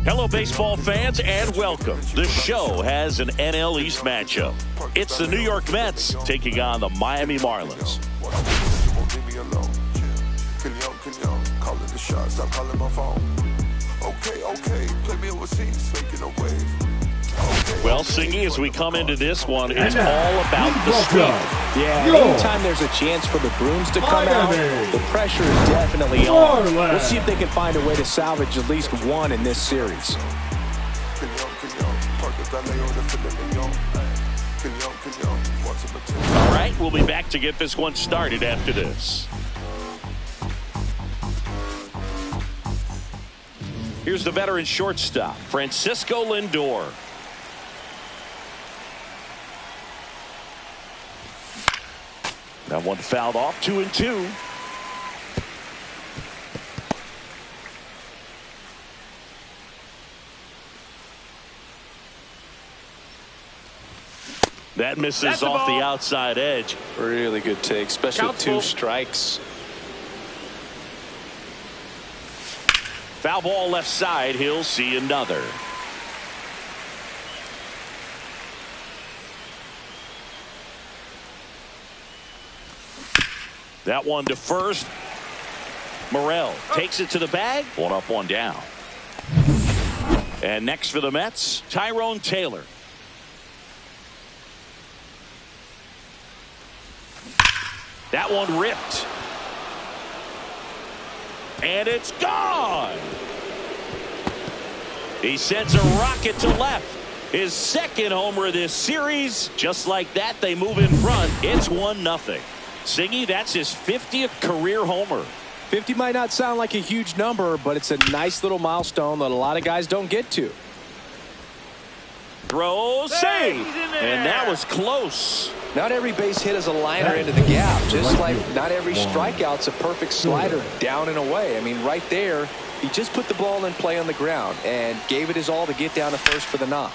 Hello, baseball fans, and welcome. The show has an NL East matchup. It's the New York Mets taking on the Miami Marlins. Well, Singy, as we come into this one, it's all about the sweep. Yeah, anytime there's a chance for the Brooms to come out, the pressure is definitely on. We'll see if they can find a way to salvage at least one in this series. All right, we'll be back to get this one started after this. Here's the veteran shortstop, Francisco Lindor. That one fouled off, 2-2. That misses off the outside edge. Really good take, especially with 2 strikes. Foul ball left side. He'll see another. That one to first. Morel takes it to the bag. 1 up, 1 down. And next for the Mets, Tyrone Taylor. That one ripped. And it's gone. He sends a rocket to left. His second homer of this series. Just like that, they move in front. It's 1-0. Singy, that's his 50th career homer. 50 might not sound like a huge number, but it's a nice little milestone that a lot of guys don't get to. Throw, save, and that was close. Not every base hit is a liner into the gap, just like not every strikeout's a perfect slider down and away. I mean, right there, he just put the ball in play on the ground and gave it his all to get down to first for the knock.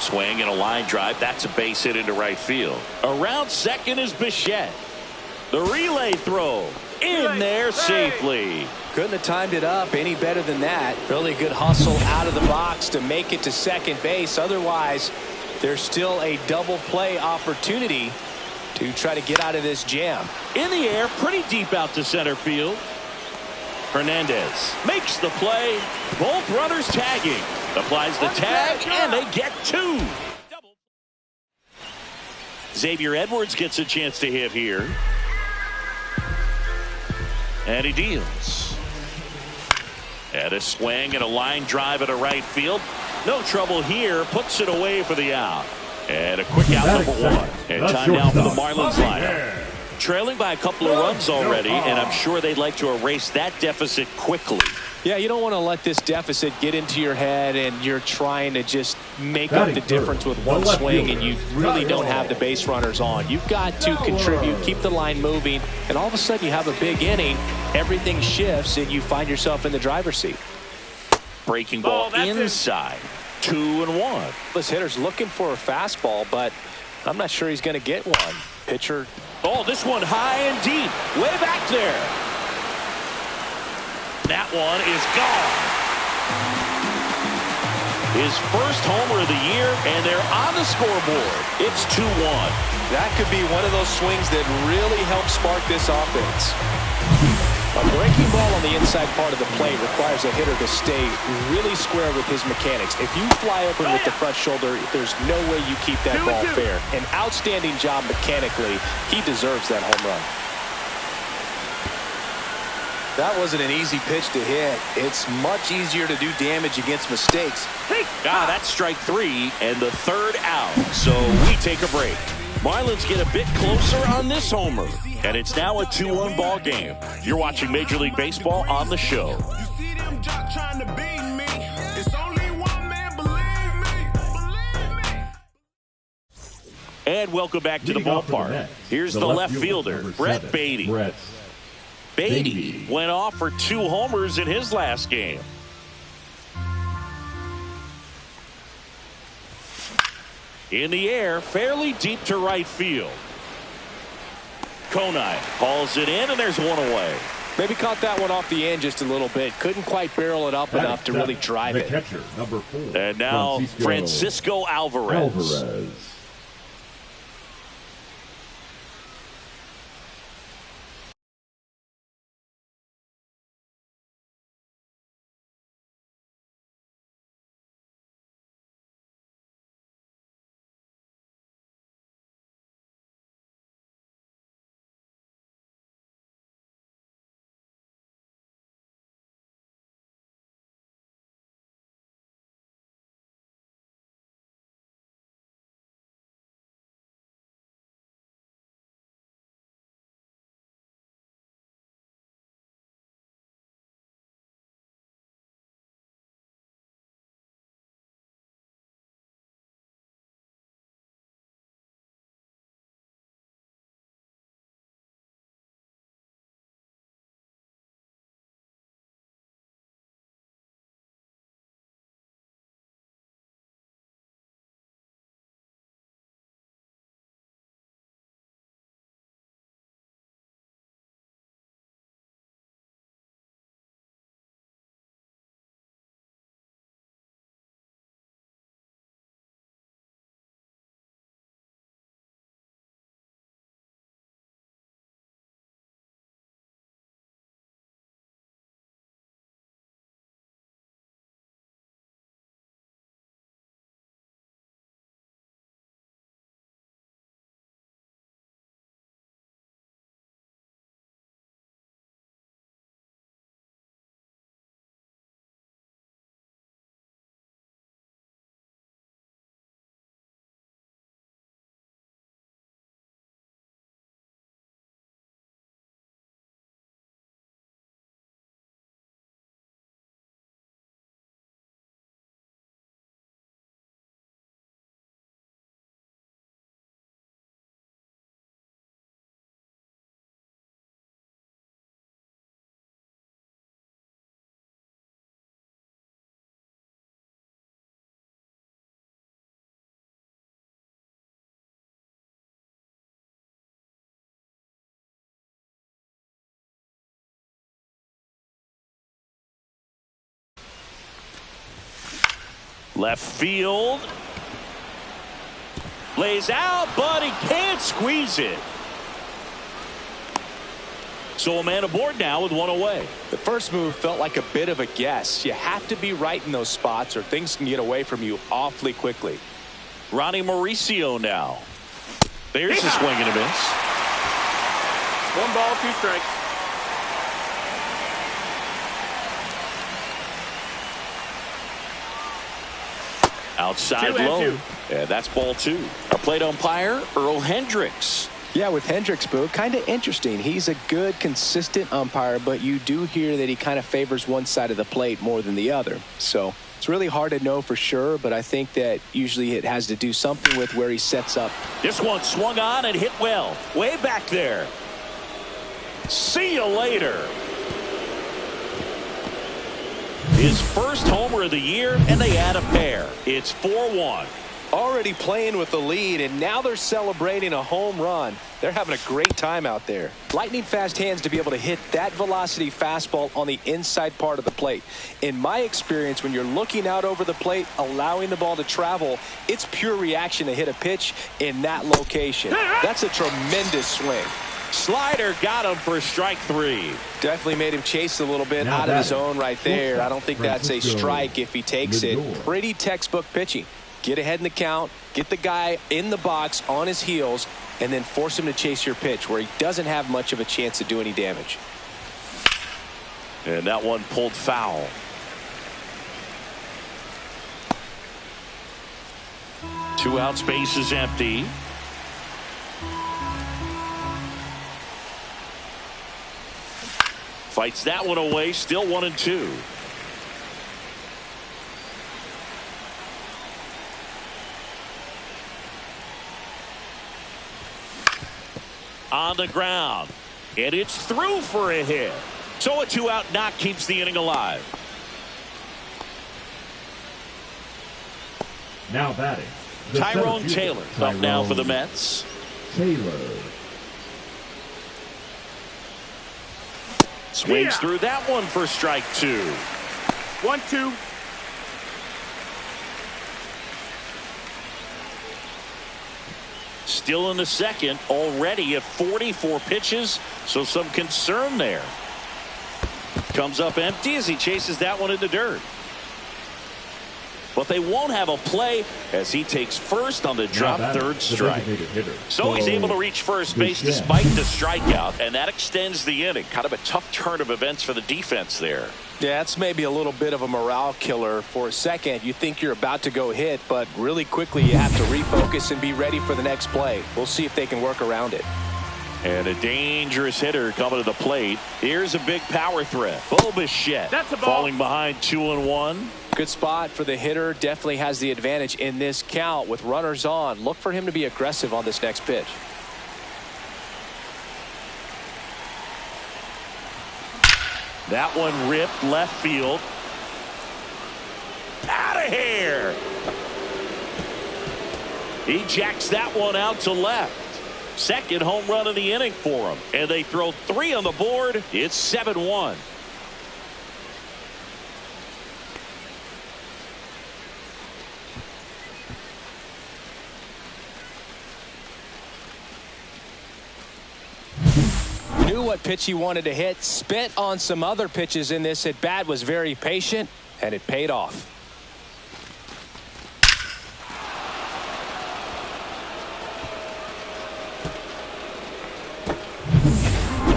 Swing and a line drive. That's a base hit into right field. Around second is Bichette. The relay throw in there safely. Couldn't have timed it up any better than that. Really good hustle out of the box to make it to second base. Otherwise, there's still a double play opportunity to try to get out of this jam. In the air, pretty deep out to center field. Hernandez makes the play. Both runners tagging. Applies the tag, and they get 2. Xavier Edwards gets a chance to hit here. And he deals. And a swing and a line drive at a right field. No trouble here. Puts it away for the out. And a quick out, number 1. And time now for the Marlins lineup. Trailing by a couple of runs already, and I'm sure they'd like to erase that deficit quickly. Yeah, you don't want to let this deficit get into your head and you're trying to just make up the difference with one swing and you really don't have the base runners on. You've got to contribute, keep the line moving, and all of a sudden you have a big inning, everything shifts, and you find yourself in the driver's seat. Breaking ball inside. 2-1. This hitter's looking for a fastball, but I'm not sure he's going to get one. Pitcher. Oh, this one high and deep. Way back there. That one is gone. His first homer of the year, and they're on the scoreboard. It's 2-1. That could be one of those swings that really helps spark this offense. A breaking ball on the inside part of the plate requires a hitter to stay really square with his mechanics. If you fly open with the front shoulder, there's no way you keep that ball fair. An outstanding job mechanically. He deserves that home run. That wasn't an easy pitch to hit. It's much easier to do damage against mistakes. That's strike 3 and the 3rd out. So we take a break. Marlins get a bit closer on this homer, and it's now a 2-1 ball game. You're watching Major League Baseball on the show. And welcome back to the ballpark. Here's the left fielder, Brett Baty. Baty went off for 2 homers in his last game. In the air, fairly deep to right field. Conine hauls it in, and there's one away. Maybe caught that one off the end just a little bit. Couldn't quite barrel it up enough to really drive it. Catcher, number 4. And now Francisco Alvarez. Left field. Lays out, but he can't squeeze it. So a man aboard now with one away. The first move felt like a bit of a guess. You have to be right in those spots or things can get away from you awfully quickly. Ronnie Mauricio now. There's a swing and a miss. 1 ball, 2 strikes. Outside low. Yeah, that's ball 2. Our plate umpire, Earl Hendricks. Yeah, with Hendricks, Boo, kind of interesting. He's a good, consistent umpire, but you do hear that he kind of favors one side of the plate more than the other. So it's really hard to know for sure, but I think that usually it has to do something with where he sets up. This one swung on and hit well. Way back there. See you later. His first homer of the year, and they add a pair. It's 4-1. Already playing with the lead, and now they're celebrating a home run. They're having a great time out there. Lightning fast hands to be able to hit that velocity fastball on the inside part of the plate. In my experience, when you're looking out over the plate, allowing the ball to travel, it's pure reaction to hit a pitch in that location. That's a tremendous swing. Slider got him for strike 3. Definitely made him chase a little bit out of his zone right there. I don't think that's a strike if he takes it. Pretty textbook pitching. Get ahead in the count, get the guy in the box on his heels, and then force him to chase your pitch where he doesn't have much of a chance to do any damage. And that one pulled foul. Two out, space is empty. Fights that one away, still 1-2. On the ground, and it's through for a hit. So a 2-out knock keeps the inning alive. Now batting, Tyrone Taylor up now for the Mets. Swings through that one for strike 2. 1-2. Still in the second, already at 44 pitches, so some concern there. Comes up empty as he chases that one in the dirt. But they won't have a play as he takes first on the drop third strike. So he's able to reach first base despite the strikeout, and that extends the inning. Kind of a tough turn of events for the defense there. Yeah, that's maybe a little bit of a morale killer. For a second, you think you're about to go hit, but really quickly you have to refocus and be ready for the next play. We'll see if they can work around it. And a dangerous hitter coming to the plate. Here's a big power threat. Bo Bichette That's a ball. falling behind 2-1. Good spot for the hitter. Definitely has the advantage in this count with runners on. Look for him to be aggressive on this next pitch. That one ripped left field. Out of here. He jacks that one out to left. Second home run of the inning for him. And they throw 3 on the board. It's 7-1. Knew what pitch he wanted to hit. Spent on some other pitches in this at bat. Was very patient, and it paid off.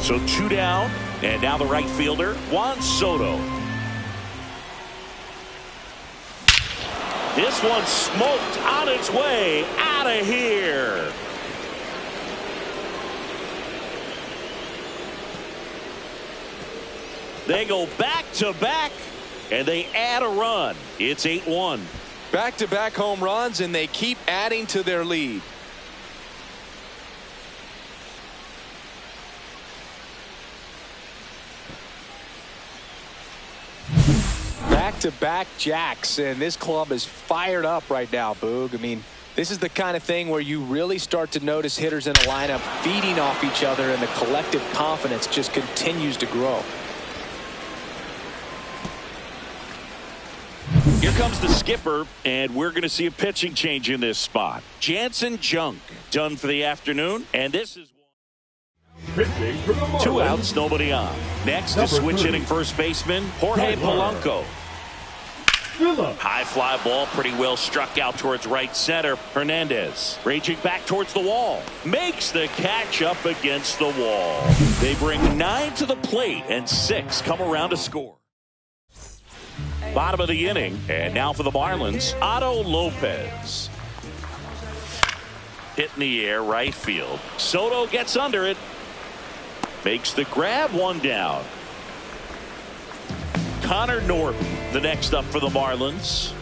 So 2 down, and now the right fielder, Juan Soto. This one smoked on its way out of here. They go back to back, and they add a run. It's 8-1. Back-to-back home runs, and they keep adding to their lead. Back-to-back jacks, and this club is fired up right now, Boog. I mean, this is the kind of thing where you really start to notice hitters in a lineup feeding off each other, and the collective confidence just continues to grow. Here comes the skipper, and we're going to see a pitching change in this spot. Jansen Junk done for the afternoon, and this is 2 outs, nobody on. Next is switch hitting first baseman Jorge Polanco. High fly ball, pretty well struck out towards right center. Hernandez raging back towards the wall, makes the catch up against the wall. They bring 9 to the plate, and 6 come around to score. Bottom of the inning, and now for the Marlins, Otto Lopez. Hit in the air, right field. Soto gets under it. Makes the grab, 1 down. Connor Norton, the next up for the Marlins.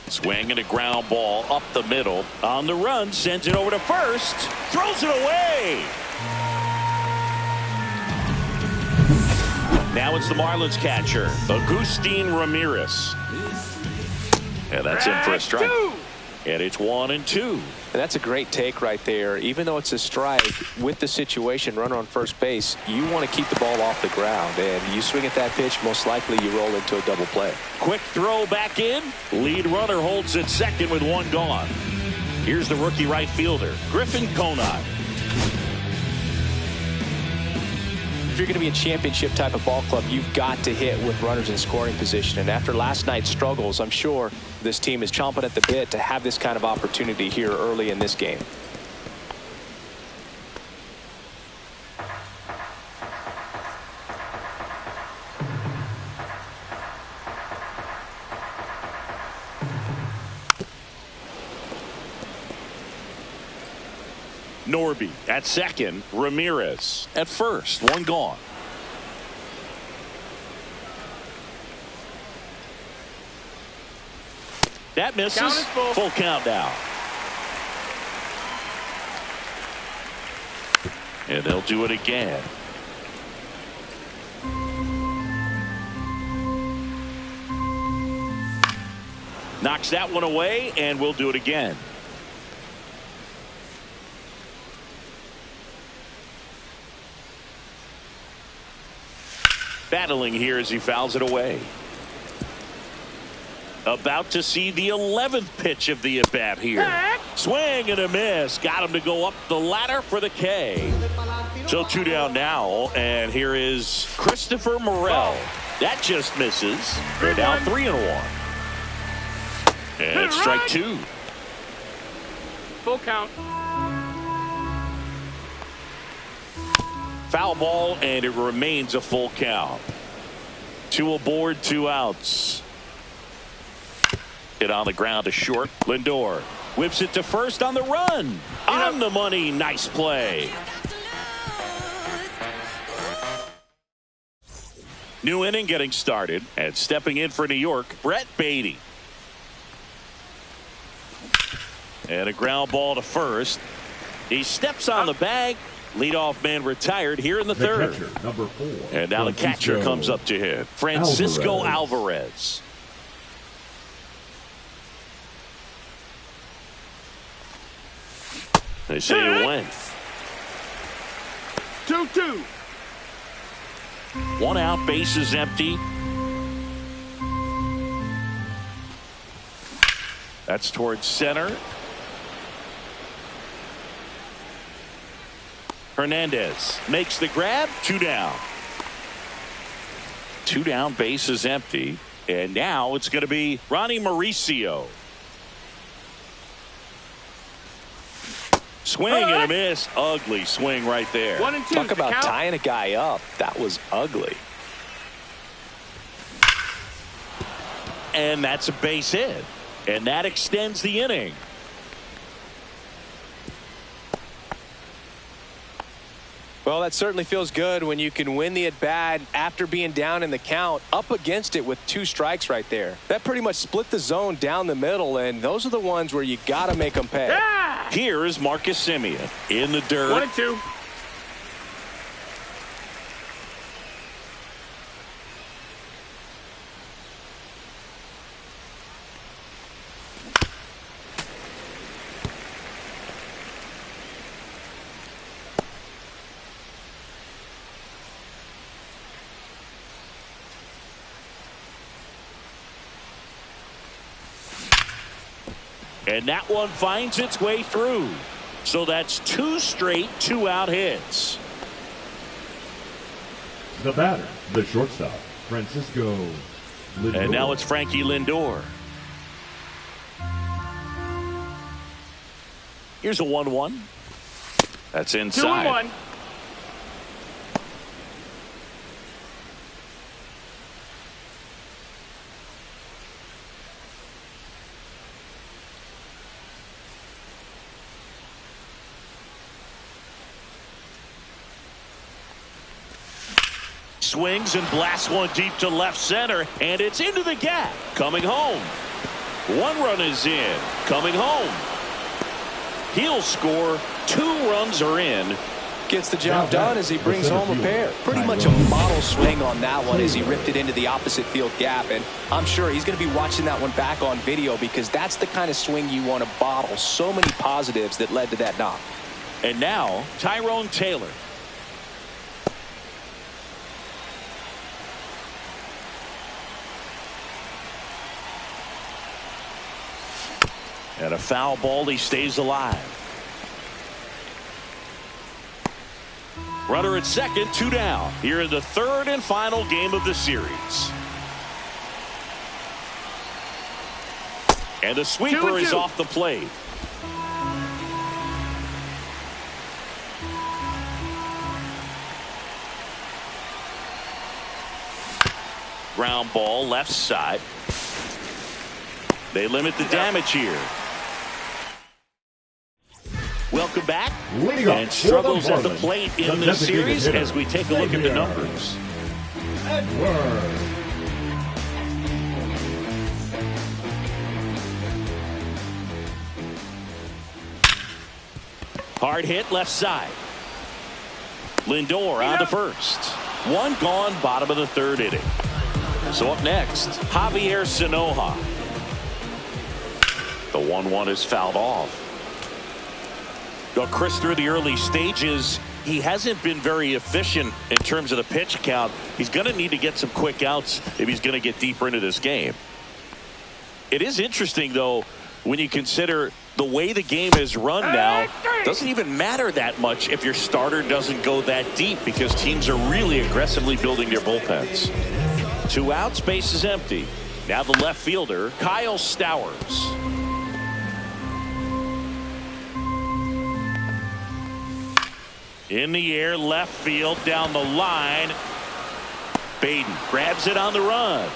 Swing and a ground ball up the middle. On the run, sends it over to first. Throws it away. Now it's the Marlins catcher, Agustin Ramirez. And that's in for a strike. And it's 1-2. And that's a great take right there. Even though it's a strike, with the situation, runner on first base, you want to keep the ball off the ground. And you swing at that pitch, most likely you roll into a double play. Quick throw back in. Lead runner holds at second with 1 gone. Here's the rookie right fielder, Griffin Conine. If you're going to be a championship type of ball club, you've got to hit with runners in scoring position. And after last night's struggles, I'm sure this team is chomping at the bit to have this kind of opportunity here early in this game. Norby at second, Ramirez at first, 1 gone. That misses. Count is full. Full count now. And they'll do it again. Knocks that one away, and we'll do it again. battling here as he fouls it away. About to see the 11th pitch of the at-bat here. Swing and a miss. Got him to go up the ladder for the K. So 2 down now, and here is Christopher Morel. That just misses. They're down 3-1. And it's strike 2. Full count. Foul ball, and it remains a full count. 2 aboard, 2 outs. Hit on the ground to short. Lindor whips it to first on the run. On the money. Nice play. New inning getting started, and stepping in for New York, Brett Baty. And a ground ball to first. He steps on the bag. Leadoff man retired here in the third. Catcher, number 4. And now the catcher comes up to hit. Francisco Alvarez. They say you win. 2-2. 1 out, base is empty. That's towards center. Hernandez makes the grab. 2 down. 2 down, base is empty. And now it's going to be Ronnie Mauricio. Swing and a miss. Ugly swing right there. 1 and 2. Talk about tying a guy up. That was ugly. And that's a base hit. And that extends the inning. Well, that certainly feels good when you can win the at-bat after being down in the count, up against it with 2 strikes right there. That pretty much split the zone down the middle, and those are the ones where you got to make them pay. Yeah! Here is Marcus Semien in the dirt. 1 and 2. And that one finds its way through. So that's 2 straight 2-out hits. The batter, the shortstop, Francisco Lindor. And now it's Frankie Lindor. Here's a 1-1. That's inside. 2-1. Swings and blasts one deep to left center, and it's into the gap. Coming home. 1 run is in. Coming home. He'll score. 2 runs are in. Gets the job done as he brings home a pair. Pretty much a model swing on that one as he ripped it into the opposite field gap. And I'm sure he's going to be watching that one back on video because that's the kind of swing you want to bottle. So many positives that led to that knock. And now Tyrone Taylor. And a foul ball, he stays alive. Runner at second, 2 down. Here in the 3rd and final game of the series. And the sweeper is off the plate. Ground ball, left side. They limit the damage here. Welcome back. And struggles at the plate in this series as we take a look at the numbers. Edward. Hard hit left side. Lindor on to first. 1 gone, bottom of the 3rd inning. So up next, Javier Sanoja. The 1-1 is fouled off. Chris, through the early stages, he hasn't been very efficient in terms of the pitch count. He's going to need to get some quick outs if he's going to get deeper into this game. It is interesting, though, when you consider the way the game is run now. It doesn't even matter that much if your starter doesn't go that deep, because teams are really aggressively building their bullpens. 2 outs, base is empty. Now the left fielder, Kyle Stowers. In the air, left field, down the line. Baden grabs it on the run.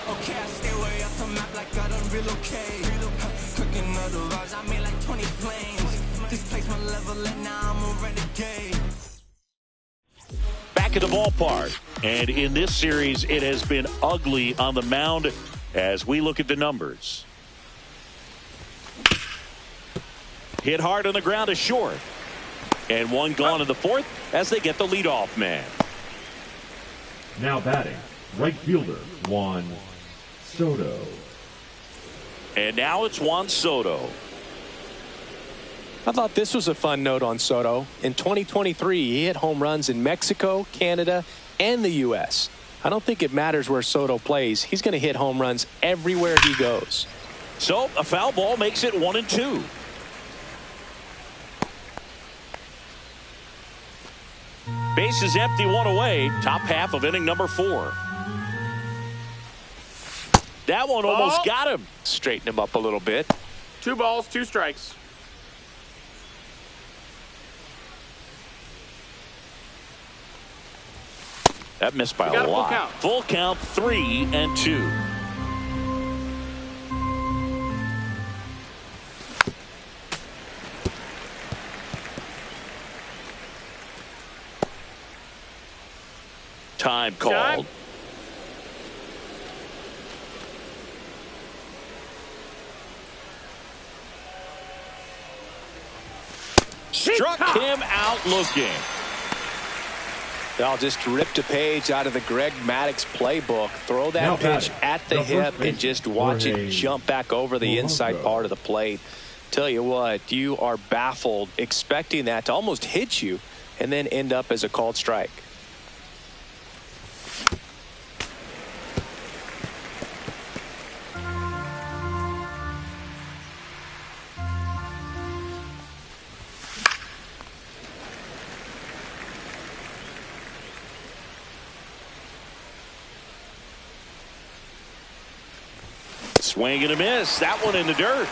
Okay, I stay way off the map like I don't relocate. Cooking all the rocks, I made like 20 flames. This place my level and now I'm a renegade. Back at the ballpark. And in this series, it has been ugly on the mound as we look at the numbers. Hit hard on the ground to short. And one gone in the 4th as they get the leadoff man. Now batting, right fielder, Juan Soto. And now it's Juan Soto. I thought this was a fun note on Soto. In 2023, he hit home runs in Mexico, Canada, and the U.S. I don't think it matters where Soto plays. He's going to hit home runs everywhere he goes. So a foul ball makes it 1-2. Base is empty, 1 away. Top half of inning number 4. That one almost got him. Straighten him up a little bit. 2 balls, 2 strikes. That missed by a lot. full count. Full count, 3-2. Time called. Struck him out looking. I'll just ripped a page out of the Greg Maddux playbook. Throw that Now pitch batting, at the the hip first and just watch it Jorge jump back over the inside Polanco. part of the plate. Tell you what, you are baffled expecting that to almost hit you and then end up as a called strike. Swing and a miss. That one in the dirt.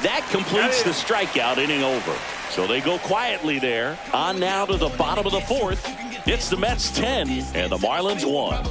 That completes the strikeout, inning over. So they go quietly there. On now to the bottom of the 4th. It's the Mets 10 and the Marlins 1.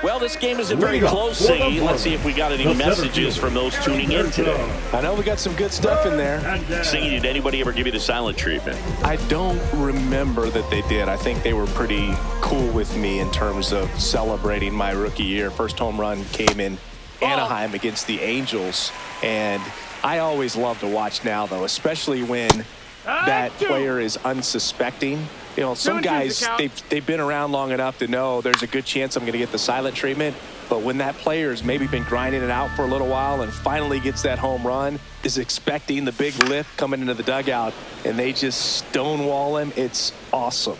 Well, this game isn't very close, Siggy. Let's see if we got any messages from those tuning in today. I know we got some good stuff in there. Siggy, did anybody ever give you the silent treatment? I don't remember that they did. I think they were pretty cool with me in terms of celebrating my rookie year. First home run came in Anaheim against the Angels. And I always love to watch now, though, especially when that player is unsuspecting. You know, some guys, they've been around long enough to know there's a good chance I'm going to get the silent treatment. But when that player's maybe been grinding it out for a little while and finally gets that home run, is expecting the big lift coming into the dugout, and they just stonewall him, it's awesome.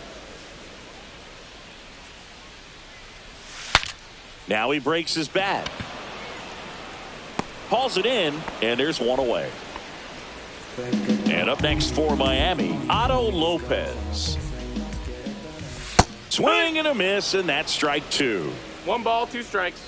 Now he breaks his bat. Hauls it in, and there's one away. And up next for Miami, Otto Lopez. Swing and a miss, and that's strike 2. 1 ball, 2 strikes.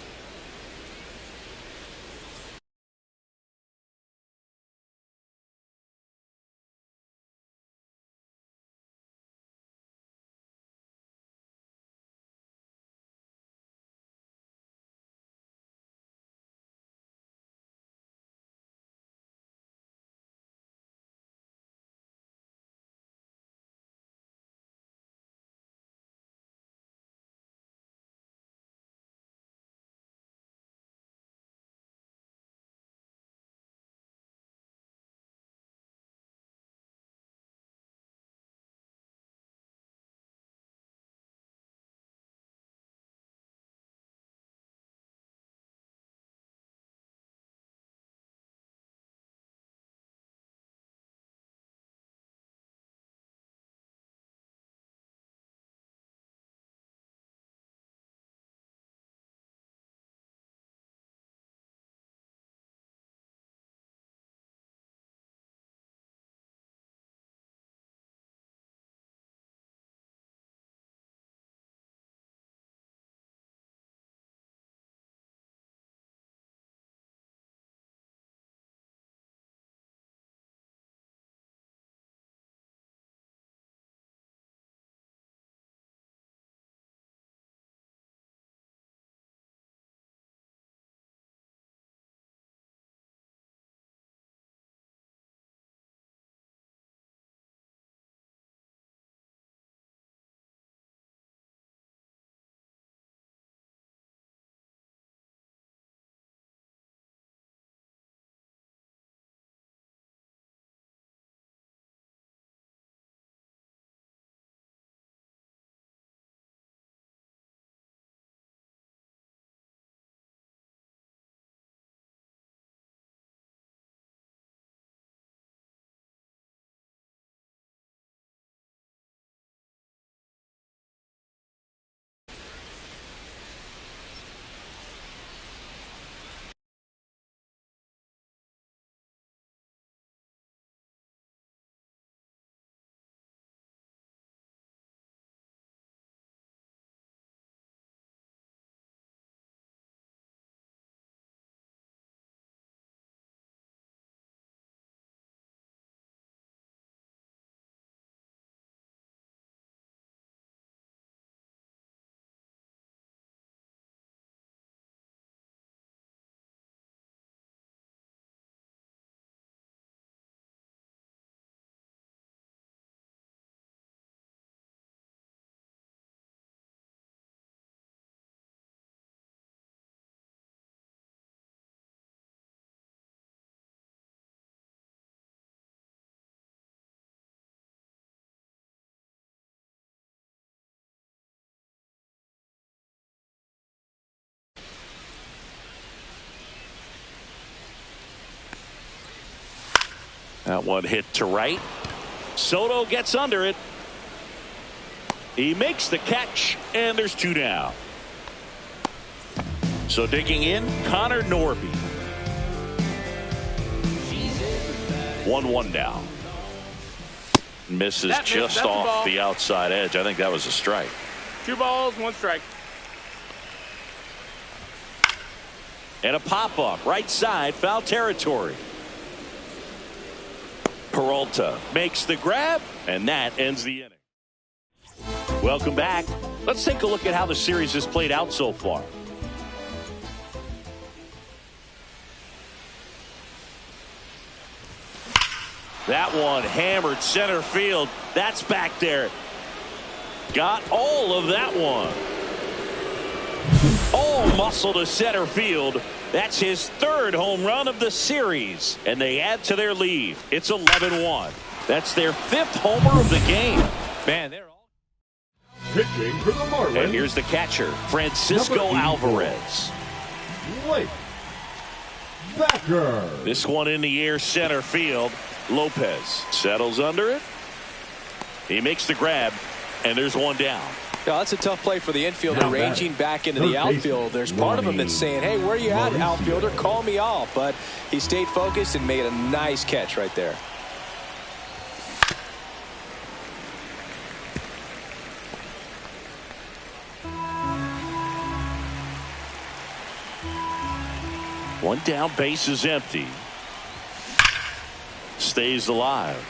That one hit to right. Soto gets under it. He makes the catch, and there's 2 down. So digging in, Connor Norby. 1-1 now. Misses just off the outside edge. I think that was a strike. 2 balls, 1 strike. And a pop-up, right side, foul territory. Peralta makes the grab, and that ends the inning. Welcome back. Let's take a look at how the series has played out so far. That one hammered center field. That's back there. Got all of that one. All muscle to center field. That's his 3rd home run of the series. And they add to their lead. It's 11-1. That's their 5th homer of the game. Man, they're all Pitching for the Marlins. And here's the catcher, Francisco Alvarez. Blake Becker. This one in the air center field. Lopez settles under it. He makes the grab, and there's 1 down. Now, that's a tough play for the infielder, ranging back into the outfield. There's part of him that's saying, hey, where you at, outfielder? Call me off. But he stayed focused and made a nice catch right there. One down, base is empty. Stays alive.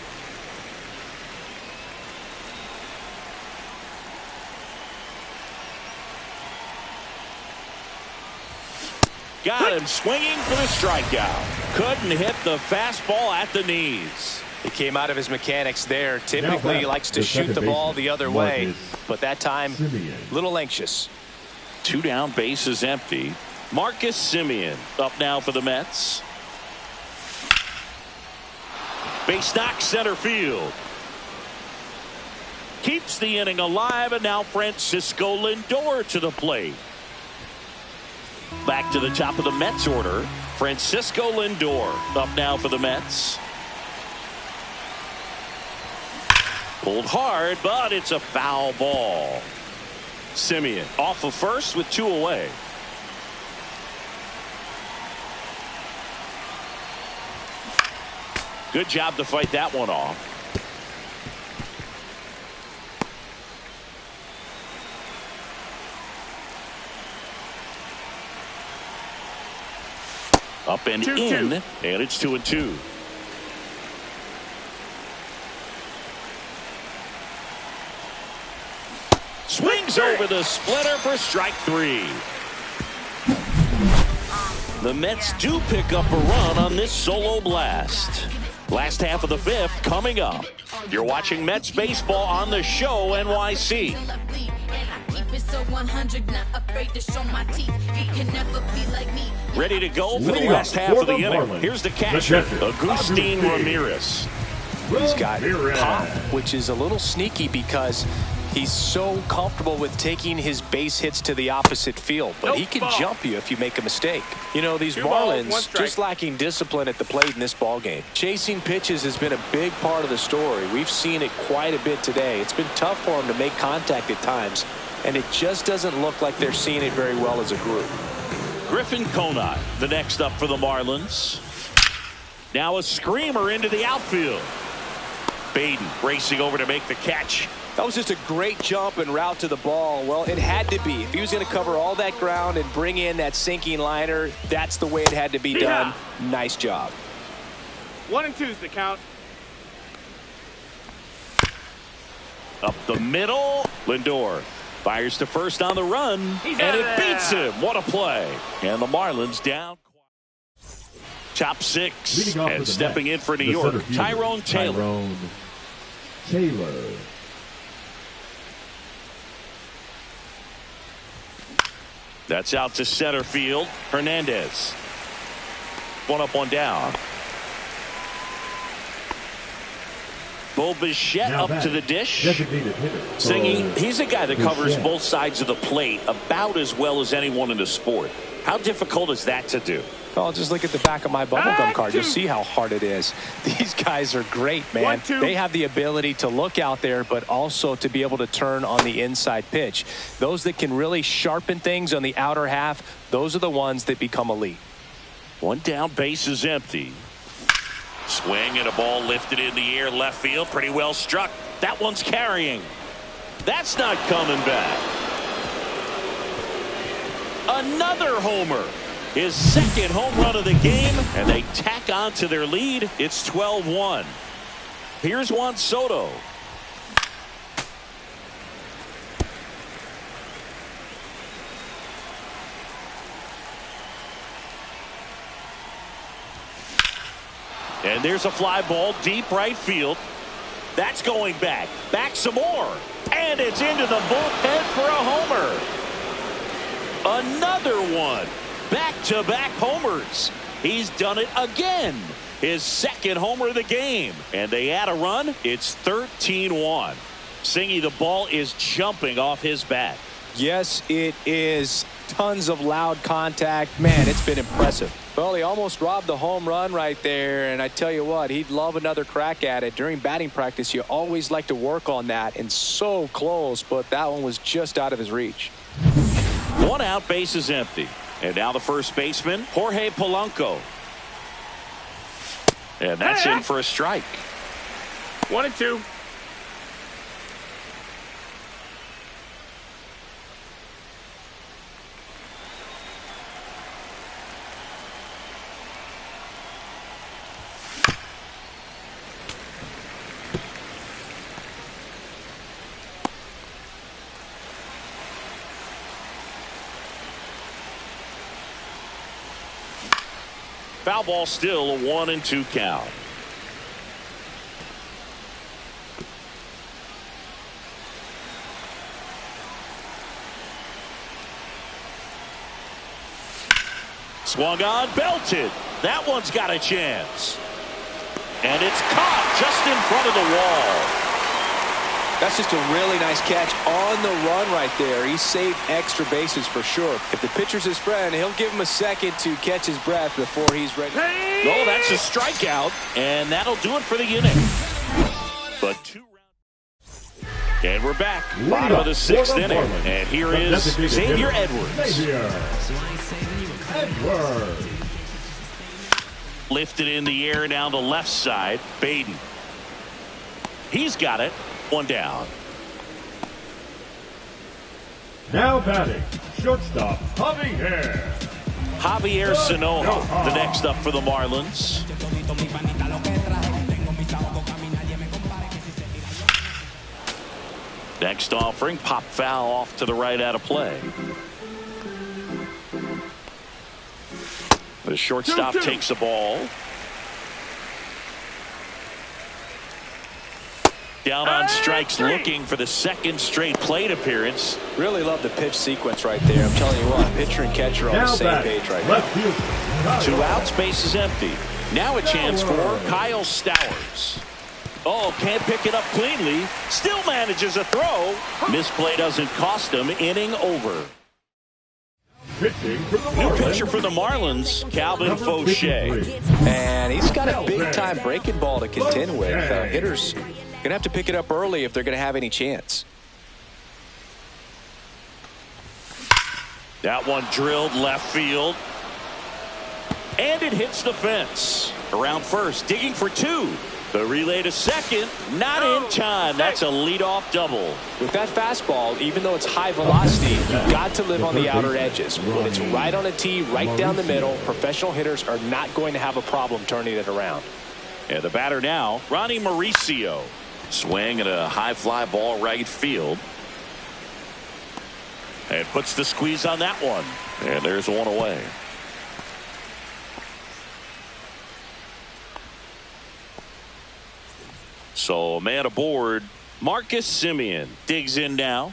Got him swinging for the strikeout. Couldn't hit the fastball at the knees. He came out of his mechanics there. Typically he likes to shoot the ball the other way, but that time a little anxious. 2 down, base is empty. Marcus Semien up now for the Mets. Base knock center field. Keeps the inning alive, and now Francisco Lindor to the plate. Back to the top of the Mets order. Francisco Lindor up now for the Mets. Pulled hard, but it's a foul ball. Semien off of first with 2 away. Good job to fight that one off. Up and 2-2. in, and it's 2-2. Swings over the splitter for strike 3. The Mets do pick up a run on this solo blast. Last half of the 5th coming up. You're watching Mets baseball on the show NYC. Ready to go for the last half of the inning. Here's the catcher, Agustin Ramirez. He's got pop, which is a little sneaky because he's so comfortable with taking his base hits to the opposite field. But he can jump you if you make a mistake. You know, these Marlins just lacking discipline at the plate in this ball game. Chasing pitches has been a big part of the story. We've seen it quite a bit today. It's been tough for them to make contact at times, and it just doesn't look like they're seeing it very well as a group. Griffin Conine, the next up for the Marlins. Now a screamer into the outfield. Baden racing over to make the catch. That was just a great jump and route to the ball. Well, it had to be. If he was going to cover all that ground and bring in that sinking liner, that's the way it had to be done. Nice job. 1 and 2's the count. Up the middle, Lindor fires to first on the run, and it beats him. What a play. And the Marlins down. Top 6, and stepping in for New York, Tyrone Taylor. That's out to center field. Hernandez. 1 up, 1 down. Bo Bichette up to the dish. Singing, he's a guy that covers both sides of the plate about as well as anyone in the sport. How difficult is that to do? Oh, just look at the back of my bubblegum card. You'll see how hard it is. These guys are great, man. They have the ability to look out there, but also to be able to turn on the inside pitch. Those that can really sharpen things on the outer half, those are the ones that become elite. One down, base is empty. Swing and a ball lifted in the air, left field, pretty well struck. That one's carrying. That's not coming back. Another homer. His second home run of the game, and they tack on to their lead. It's 12-1. Here's Juan Soto. And there's a fly ball deep right field. That's going back. Back some more. And it's into the bullpen for a homer. Another one. Back-to-back homers. He's done it again. His second homer of the game. And they add a run. It's 13-1. Singy, the ball is jumping off his bat. Yes, it is. Tons of loud contact. Man, it's been impressive. Well, he almost robbed the home run right there, and I tell you what, he'd love another crack at it. During batting practice, you always like to work on that, and so close, but that one was just out of his reach. One out, base is empty. And now the first baseman, Jorge Polanco. And that's in for a strike. 1-2. Foul ball, still a 1-2 count. Swung on, belted. That one's got a chance. And it's caught just in front of the wall. That's just a really nice catch on the run right there. He saved extra bases for sure. If the pitcher's his friend, he'll give him a second to catch his breath before he's ready. No, that's a strikeout, and that'll do it for the inning. But 2 rounds. And we're back. Bottom of the 6th inning. And here is Xavier Edwards. Lifted in the air down the left side. Baden. He's got it. One down. Now batting, shortstop Javier. Javier Sanoja, the next up for the Marlins. Next offering, pop foul off to the right out of play. The shortstop takes the ball. Down on strikes, looking for the second straight plate appearance. Really love the pitch sequence right there. I'm telling you what, pitcher and catcher are on the same page right now. 2 outs, base is empty. Now a chance for Kyle Stowers. Oh, can't pick it up cleanly. Still manages a throw. Misplay doesn't cost him. Inning over. New pitcher for the Marlins, Calvin Fauché. And he's got a big-time breaking ball to contend with. Hitters going to have to pick it up early if they're going to have any chance. That one drilled left field. And it hits the fence. Around first, digging for 2. The relay to second, not in time. That's a leadoff double. With that fastball, even though it's high velocity, you've got to live on the outer edges. When it's right on a tee, right down the middle, professional hitters are not going to have a problem turning it around. And the batter now, Ronnie Mauricio. Swing at a high fly ball right field. And puts the squeeze on that one. And there's one away. So a man aboard. Marcus Semien digs in now.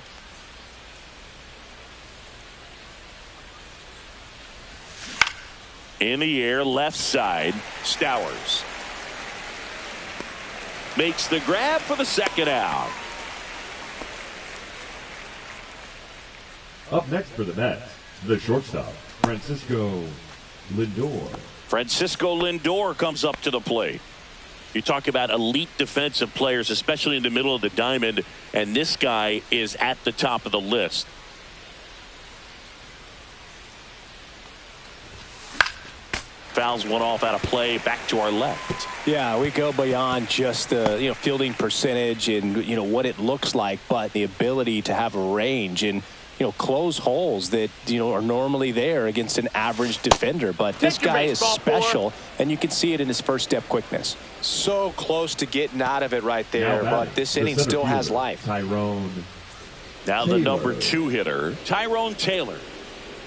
In the air, left side, Stowers. Makes the grab for the second out. Up next for the Mets, the shortstop, Francisco Lindor. Francisco Lindor comes up to the plate. You talk about elite defensive players, especially in the middle of the diamond, and this guy is at the top of the list. Fouls one off out of play, back to our left. Yeah, we go beyond just the fielding percentage and what it looks like, but the ability to have a range and close holes that are normally there against an average defender. But this guy is special, and you can see it in his first step quickness. So close to getting out of it right there, but this inning still has life. Tyrone. Now the number 2 hitter, Tyrone Taylor.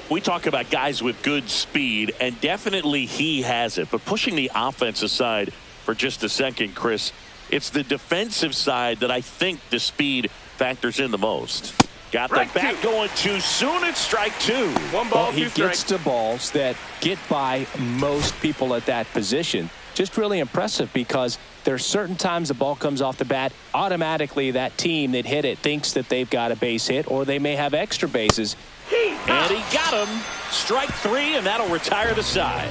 We talk about guys with good speed, and definitely he has it. But pushing the offense aside for just a second, Chris, it's the defensive side that I think the speed factors in the most. Got the bat going too soon. It's strike 2. One ball, he gets to balls that get by most people at that position. Just really impressive because there are certain times the ball comes off the bat, automatically that team that hit it thinks that they've got a base hit, or they may have extra bases. And he got him. Strike 3, and that'll retire the side.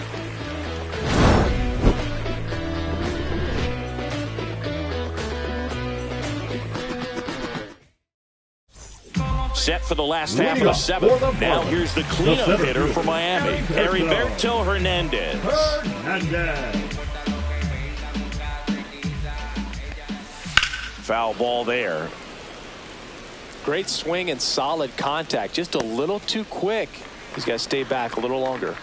Set for the last half of the 7th. Now here's the cleanup hitter for Miami, Heriberto Hernandez. Foul ball there. Great swing and solid contact. Just a little too quick. He's got to stay back a little longer.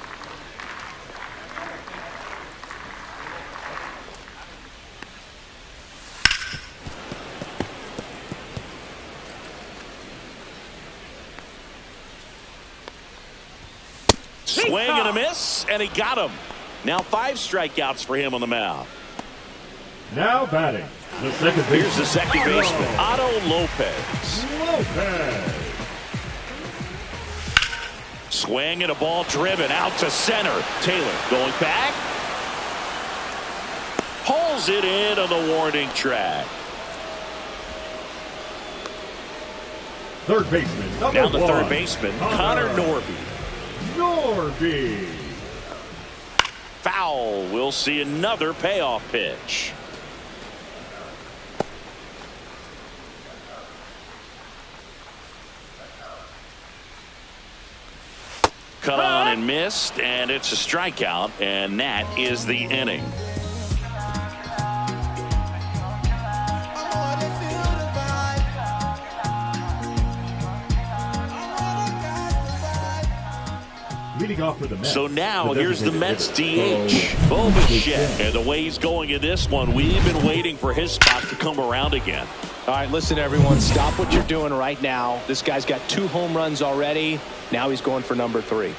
Swing and a miss, and he got him. Now 5 strikeouts for him on the mound. Now batting, the second baseman. Here's the second baseman, Otto Lopez. Swing and a ball driven out to center. Taylor going back. Pulls it in on the warning track. Third baseman, number Now the 1, third baseman, Connor Norby. Foul. We'll see another payoff pitch. Cut on and missed, and it's a strikeout, and that is the inning. Leading off for the Mets. So now here's the Mets DH, Bo Bichette. And the way he's going in this one, we've been waiting for his spot to come around again. All right, listen, everyone, stop what you're doing right now. This guy's got 2 home runs already. Now he's going for number 3.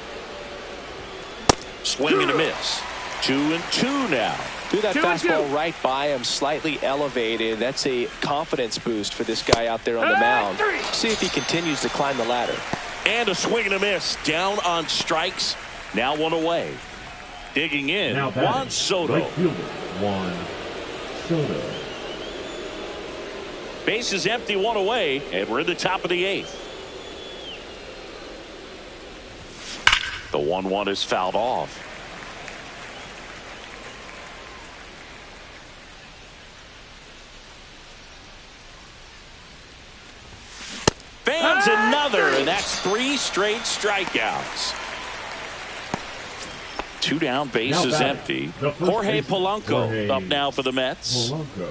Swing and a miss. 2-2 now. Threw that fastball right by him, slightly elevated. That's a confidence boost for this guy out there on the mound. See if he continues to climb the ladder. And a swing and a miss. Down on strikes. Now 1 away. Digging in, Juan Soto. Right fielder, Juan Soto. Base is empty, 1 away, and we're in the top of the 8th. The 1-1 is fouled off. Fans another, and that's 3 straight strikeouts. 2 down, base is empty. Jorge Polanco up now for the Mets. Polanco.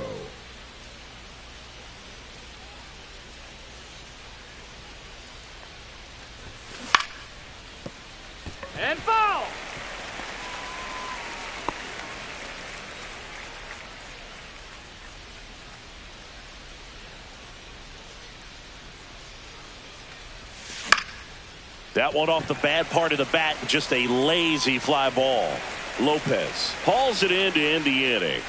And foul. That one off the bad part of the bat, just a lazy fly ball. Lopez hauls it in to end the inning.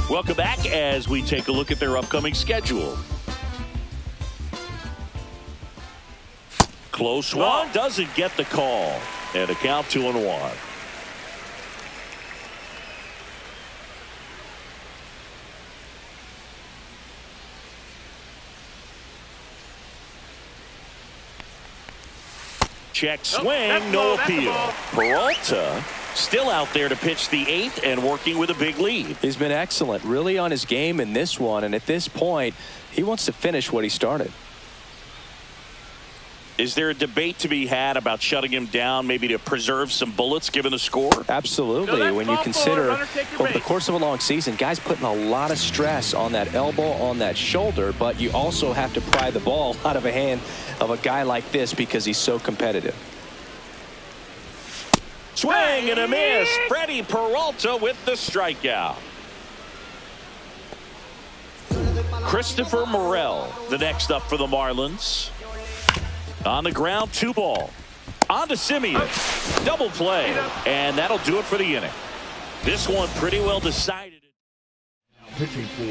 Welcome back as we take a look at their upcoming schedule. Close one, doesn't get the call, and a count 2-1. check swing, no appeal. Peralta still out there to pitch the 8th and working with a big lead. He's been excellent, really on his game in this one, and at this point, he wants to finish what he started. Is there a debate to be had about shutting him down, maybe to preserve some bullets given the score? Absolutely. When you consider over the course of a long season, guys putting a lot of stress on that elbow, on that shoulder, but you also have to pry the ball out of a hand of a guy like this because he's so competitive. Swing and a miss. Freddie Peralta with the strikeout. Christopher Morel, the next up for the Marlins. On the ground, 2 ball. On to Simeon. Double play. And that'll do it for the inning. This one pretty well decided.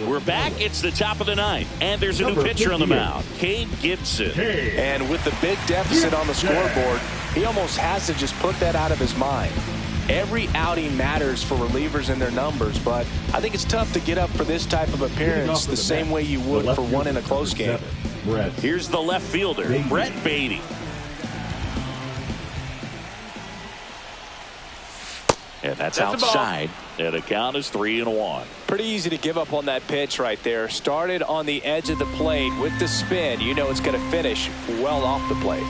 We're back. It's the top of the 9th. And there's a new pitcher on the mound. Cade Gibson. And with the big deficit on the scoreboard, he almost has to just put that out of his mind. Every outing matters for relievers and their numbers, but I think it's tough to get up for this type of appearance the same way you would for one in a close game. Here's the left fielder, Brett Beatty. And that's outside. And the count is 3-1. Pretty easy to give up on that pitch right there. Started on the edge of the plate with the spin. You know it's going to finish well off the plate.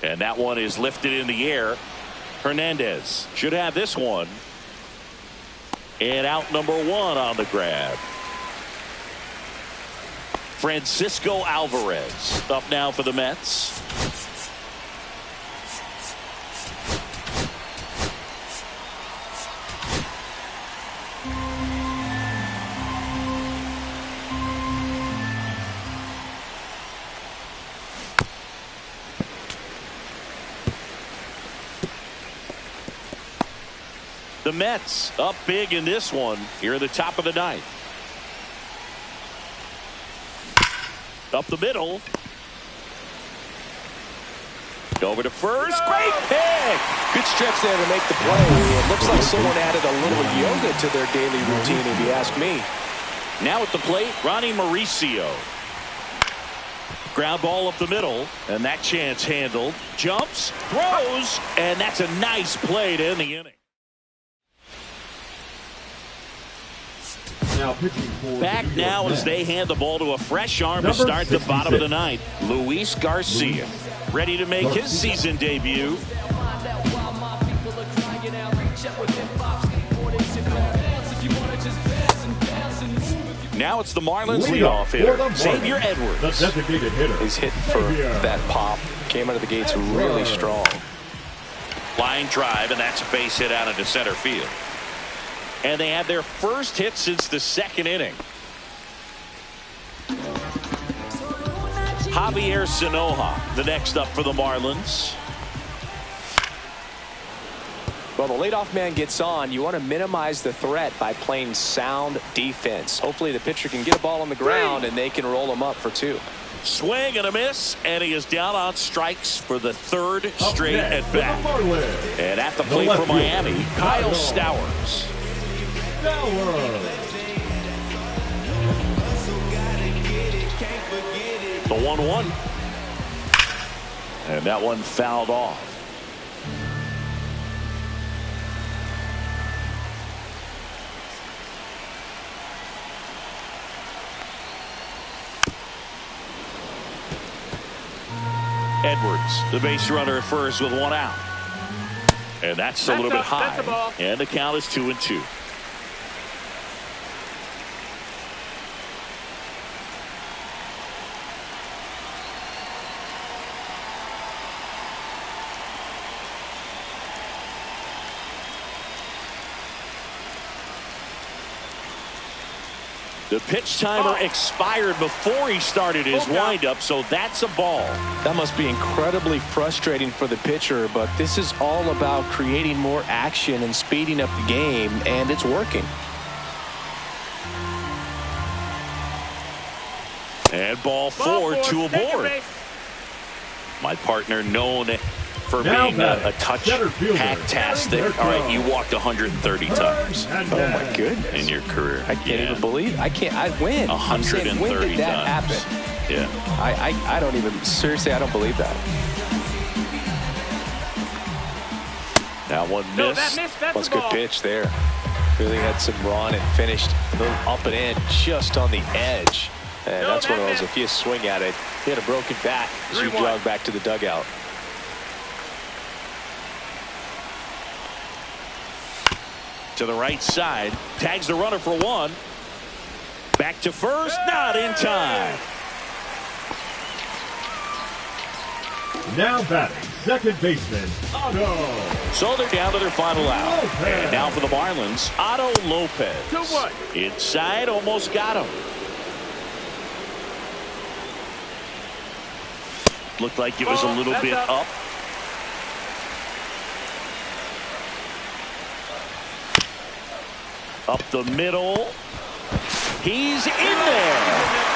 And that one is lifted in the air. Hernandez should have this one. And out number 1 on the grab. Francisco Alvarez up now for the Mets. The Mets up big in this one here at the top of the 9th. Up the middle. Over to first. Great pick. Good stretch there to make the play. It looks like someone added a little yoga to their daily routine, if you ask me. Now at the plate, Ronnie Mauricio. Ground ball up the middle, and that chance handled. Jumps, throws, and that's a nice play to end the inning. Back now as they hand the ball to a fresh arm to start the bottom of the 9th. Luis Garcia ready to make his season debut. Now it's the Marlins leadoff hitter, Xavier Edwards. He's hitting for that pop. Came out of the gates really strong. Line drive, and that's a base hit out into center field. And they had their first hit since the 2nd inning. Javier Sanoja, the next up for the Marlins. Well, the leadoff man gets on. You want to minimize the threat by playing sound defense. Hopefully the pitcher can get a ball on the ground and they can roll him up for 2. Swing and a miss, and he is down on strikes for the 3rd straight at bat. And at the plate for Miami, Kyle Stowers. The 1-1. And that one fouled off. Edwards, the base runner at first with 1 out. And that's a little bit high. And the count is 2-2. The pitch timer expired before he started his windup, so that's a ball. That must be incredibly frustrating for the pitcher, but this is all about creating more action and speeding up the game, and it's working. And ball 4, 2 aboard. My partner known for being a touch-tastic. All right, you walked 130 times. Oh, my goodness. In your career. I can't even believe I win. 130 when did that times. happen? Yeah. I don't even, seriously, I don't believe that. That one missed. No, that missed. That's That's the a good ball. pitch there. Really had some run and finished a little up and in just on the edge. And No, that's one of that those, if you swing at it, you had a broken bat as you 3-1. jog back to the dugout. To the right side. Tags the runner for one. Back to first. Not in time. Now batting, second baseman, Otto. So they're down to their final out. Lopez. And now for the Marlins, Otto Lopez. 2-1. Inside, almost got him. Looked like it was a little That's bit up. up. Up the middle. He's in there.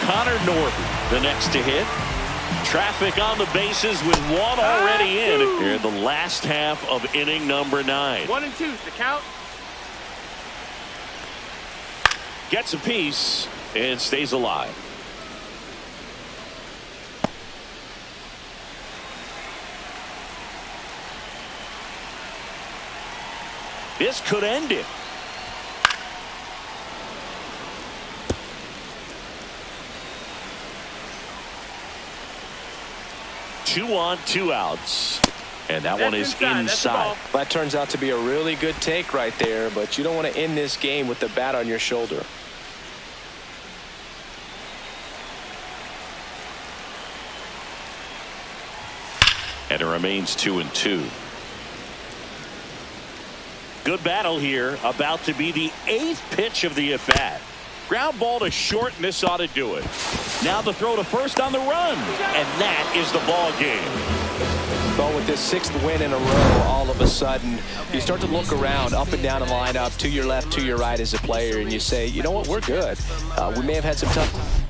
Connor Norton, the next to hit. Traffic on the bases with one already in here in the last half of inning number 9. 1 and 2 is the count. Gets a piece and stays alive. This could end it. Two on, 2 outs. And that one is inside. That's the inside. ball. That turns out to be a really good take right there, but you don't want to end this game with the bat on your shoulder. And it remains 2-2. Good battle here. About to be the 8th pitch of the at-bat. Ground ball to short, and this ought to do it. Now the throw to first on the run. And that is the ball game. But with this 6th win in a row, all of a sudden, you start to look around, up and down the lineup, to your left, to your right as a player, and you say, you know what, we're good. We may have had some tough